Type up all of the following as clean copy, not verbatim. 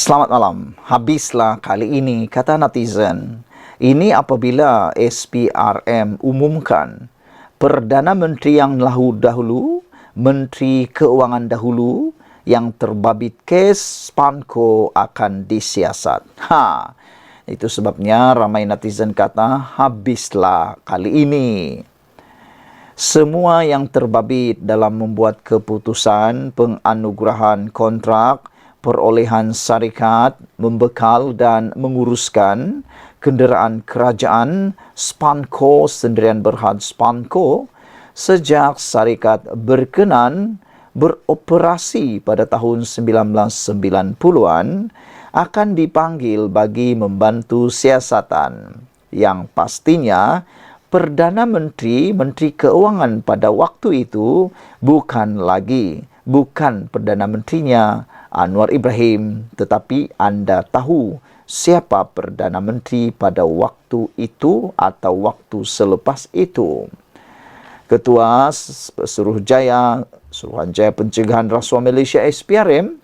Selamat malam. Habislah kali ini, kata netizen. Ini apabila SPRM umumkan Perdana Menteri yang dahulu, Menteri Keuangan dahulu, yang terbabit kes Spanco akan disiasat. Itu sebabnya ramai netizen kata, habislah kali ini. Semua yang terbabit dalam membuat keputusan penganugerahan kontrak perolehan syarikat, membekal dan menguruskan kenderaan kerajaan Spanco Sendirian Berhad Spanco sejak syarikat berkenan beroperasi pada tahun 1990-an akan dipanggil bagi membantu siasatan yang pastinya Perdana Menteri, Menteri Keuangan pada waktu itu bukan Perdana Menterinya Anwar Ibrahim, tetapi anda tahu siapa Perdana Menteri pada waktu itu atau waktu selepas itu. Ketua Suruhanjaya Pencegahan Rasuah Malaysia SPRM,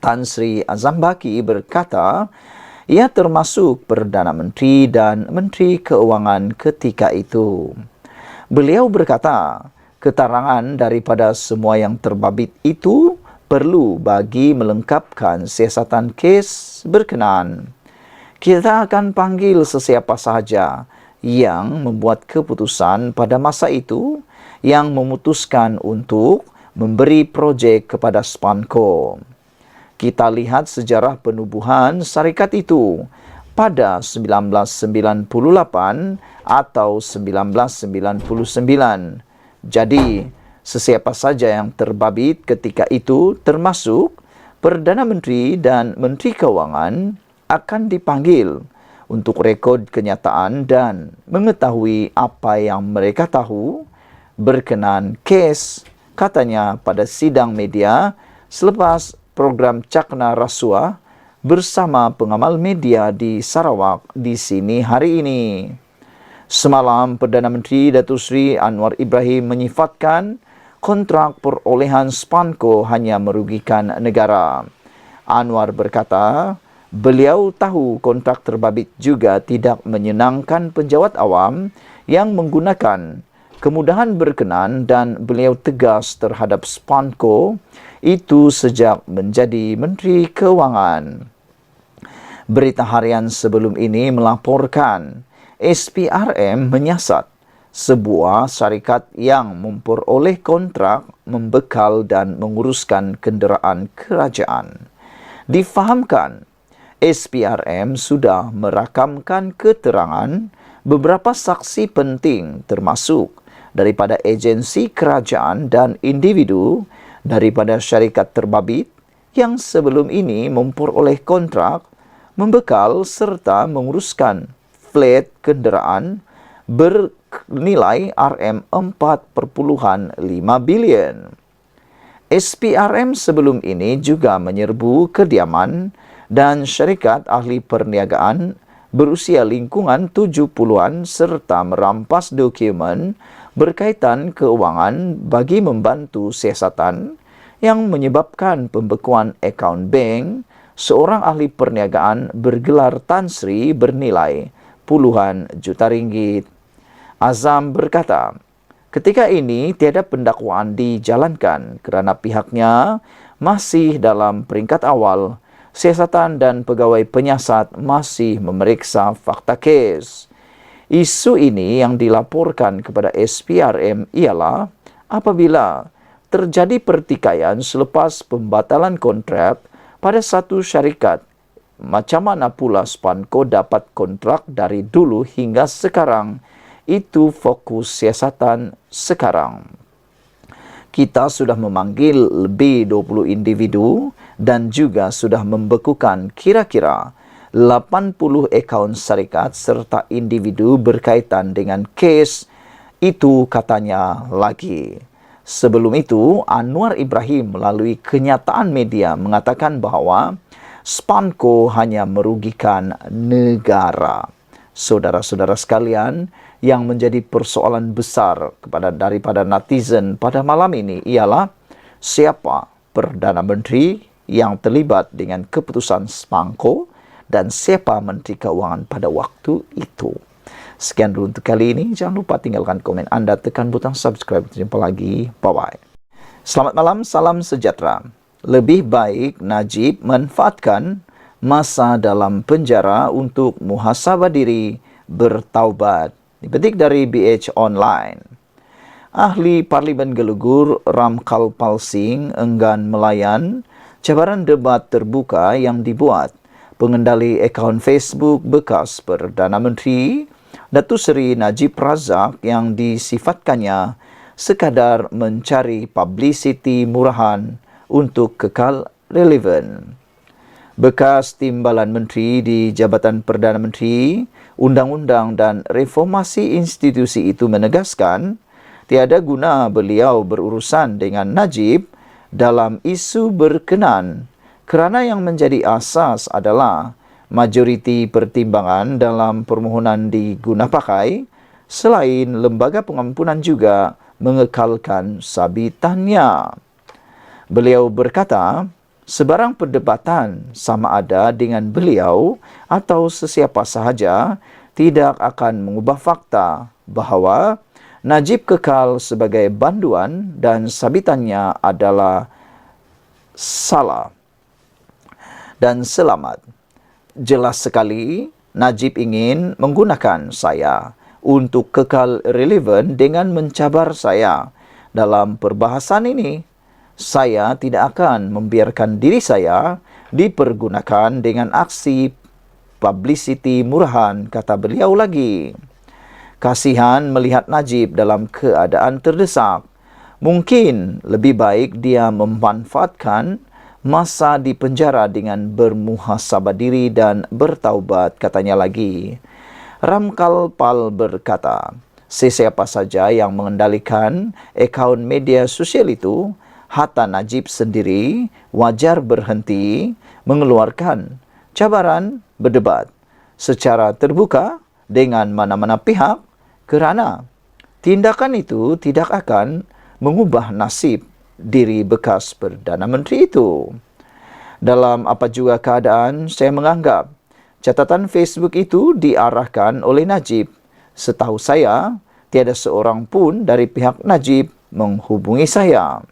Tan Sri Azam Baki berkata, ia termasuk Perdana Menteri dan Menteri Keuangan ketika itu. Beliau berkata, keterangan daripada semua yang terbabit itu perlu bagi melengkapkan siasatan kes berkenaan. Kita akan panggil sesiapa sahaja yang membuat keputusan pada masa itu yang memutuskan untuk memberi projek kepada Spanco. Kita lihat sejarah penubuhan syarikat itu pada 1998 atau 1999. Jadi, sesiapa saja yang terbabit ketika itu termasuk Perdana Menteri dan Menteri Keuangan akan dipanggil untuk rekod kenyataan dan mengetahui apa yang mereka tahu berkenaan kes, katanya pada sidang media selepas program Cakna Rasuah bersama pengamal media di Sarawak di sini hari ini. Semalam Perdana Menteri Datuk Seri Anwar Ibrahim menyifatkan kontrak perolehan Spanco hanya merugikan negara. Anwar berkata, beliau tahu kontrak terbabit juga tidak menyenangkan penjawat awam yang menggunakan kemudahan berkenan dan beliau tegas terhadap Spanco itu sejak menjadi Menteri Keuangan. Berita harian sebelum ini melaporkan SPRM menyiasat sebuah syarikat yang memperoleh kontrak membekal dan menguruskan kenderaan kerajaan. Difahamkan, SPRM sudah merakamkan keterangan beberapa saksi penting termasuk daripada agensi kerajaan dan individu daripada syarikat terbabit yang sebelum ini memperoleh kontrak membekal serta menguruskan flat kenderaan bernilai RM4.5 bilion. SPRM sebelum ini juga menyerbu kediaman dan syarikat ahli perniagaan berusia lingkungan 70-an serta merampas dokumen berkaitan keuangan bagi membantu siasatan yang menyebabkan pembekuan akaun bank seorang ahli perniagaan bergelar Tan Sri bernilai puluhan juta ringgit. Azam berkata, ketika ini tiada pendakwaan dijalankan kerana pihaknya masih dalam peringkat awal. Siasatan dan pegawai penyiasat masih memeriksa fakta kes. Isu ini yang dilaporkan kepada SPRM ialah apabila terjadi pertikaian selepas pembatalan kontrak pada satu syarikat, macam mana pula Spanco dapat kontrak dari dulu hingga sekarang? Itu fokus siasatan sekarang. Kita sudah memanggil lebih 20 individu dan juga sudah membekukan kira-kira 80 akaun syarikat serta individu berkaitan dengan kes itu, katanya lagi. Sebelum itu, Anwar Ibrahim melalui kenyataan media mengatakan bahawa Spanco hanya merugikan negara. Saudara-saudara sekalian, yang menjadi persoalan besar daripada netizen pada malam ini ialah siapa Perdana Menteri yang terlibat dengan keputusan Smangko dan siapa Menteri Keuangan pada waktu itu. Sekian dulu untuk kali ini. Jangan lupa tinggalkan komen Anda, tekan butang subscribe. Jumpa lagi. Bye-bye. Selamat malam, salam sejahtera. Lebih baik Najib manfaatkan masa dalam penjara untuk muhasabah diri, bertaubat. Dipetik dari BH Online. Ahli Parlimen Gelugur Ramkalpal Singh enggan melayan cabaran debat terbuka yang dibuat pengendali akaun Facebook bekas Perdana Menteri Datuk Seri Najib Razak yang disifatkannya sekadar mencari publicity murahan untuk kekal relevan. Bekas Timbalan Menteri di Jabatan Perdana Menteri, Undang-Undang dan Reformasi Institusi itu menegaskan tiada guna beliau berurusan dengan Najib dalam isu berkenan kerana yang menjadi asas adalah majoriti pertimbangan dalam permohonan digunapakai selain lembaga pengampunan juga mengekalkan sabitannya. Beliau berkata, sebarang perdebatan sama ada dengan beliau atau sesiapa sahaja tidak akan mengubah fakta bahawa Najib kekal sebagai banduan dan sabitannya adalah salah dan selamat. Jelas sekali Najib ingin menggunakan saya untuk kekal relevan dengan mencabar saya. Dalam perbahasan ini, saya tidak akan membiarkan diri saya dipergunakan dengan aksi publicity murahan, kata beliau lagi. Kasihan melihat Najib dalam keadaan terdesak. Mungkin lebih baik dia memanfaatkan masa di penjara dengan bermuhasabah diri dan bertaubat, katanya lagi. Ramkalpal berkata, sesiapa saja yang mengendalikan akaun media sosial itu, hatta Najib sendiri wajar berhenti mengeluarkan cabaran berdebat secara terbuka dengan mana-mana pihak kerana tindakan itu tidak akan mengubah nasib diri bekas Perdana Menteri itu. Dalam apa juga keadaan, saya menganggap catatan Facebook itu diarahkan oleh Najib. Setahu saya, tiada seorang pun dari pihak Najib menghubungi saya.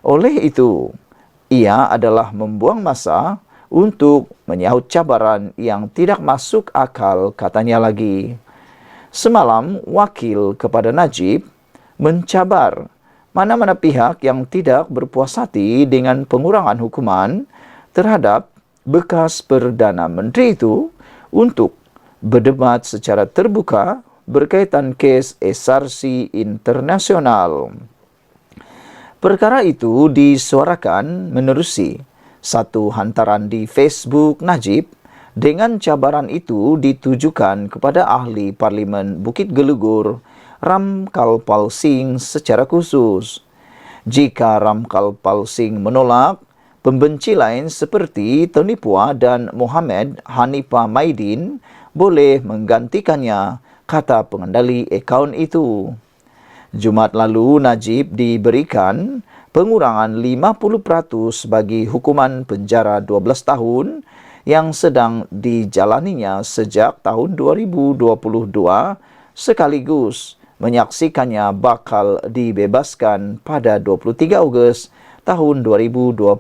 Oleh itu, ia adalah membuang masa untuk menyahut cabaran yang tidak masuk akal, katanya lagi. Semalam, wakil kepada Najib mencabar mana-mana pihak yang tidak berpuas hati dengan pengurangan hukuman terhadap bekas Perdana Menteri itu untuk berdebat secara terbuka berkaitan kes SRC internasional. Perkara itu disuarakan menerusi satu hantaran di Facebook Najib. Dengan cabaran itu ditujukan kepada ahli Parlimen Bukit Gelugur Ramkalpal Singh secara khusus. Jika Ramkalpal Singh menolak, pembenci lain seperti Tony Pua dan Mohamed Hanifah Maidin boleh menggantikannya, kata pengendali akaun itu. Jumaat lalu Najib diberikan pengurangan 50% bagi hukuman penjara 12 tahun yang sedang dijalaninya sejak tahun 2022 sekaligus menyaksikannya bakal dibebaskan pada 23 Ogos tahun 2028.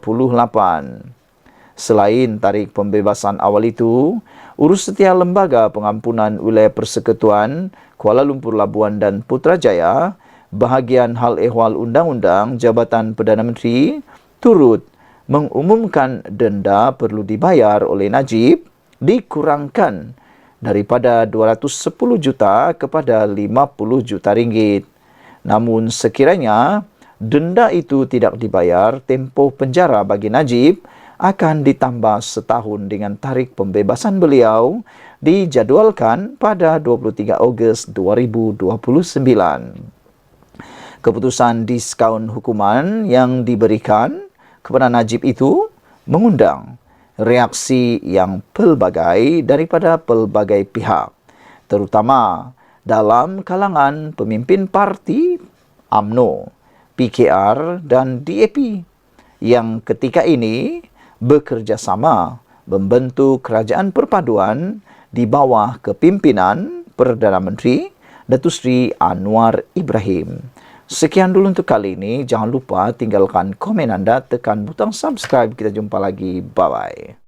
Selain tarikh pembebasan awal itu, urus setia Lembaga Pengampunan Wilayah Persekutuan Kuala Lumpur Labuan dan Putrajaya, bahagian hal ehwal Undang-Undang Jabatan Perdana Menteri turut mengumumkan denda perlu dibayar oleh Najib dikurangkan daripada 210 juta kepada 50 juta ringgit. Namun sekiranya denda itu tidak dibayar, tempoh penjara bagi Najib akan ditambah setahun dengan tarikh pembebasan beliau dijadualkan pada 23 Ogos 2029. Keputusan diskaun hukuman yang diberikan kepada Najib itu mengundang reaksi yang pelbagai daripada pelbagai pihak, terutama dalam kalangan pemimpin parti UMNO, PKR dan DAP yang ketika ini bekerja sama membentuk kerajaan perpaduan di bawah kepimpinan Perdana Menteri Datuk Seri Anwar Ibrahim. Sekian dulu untuk kali ini. Jangan lupa tinggalkan komen anda, tekan butang subscribe. Kita jumpa lagi. Bye-bye.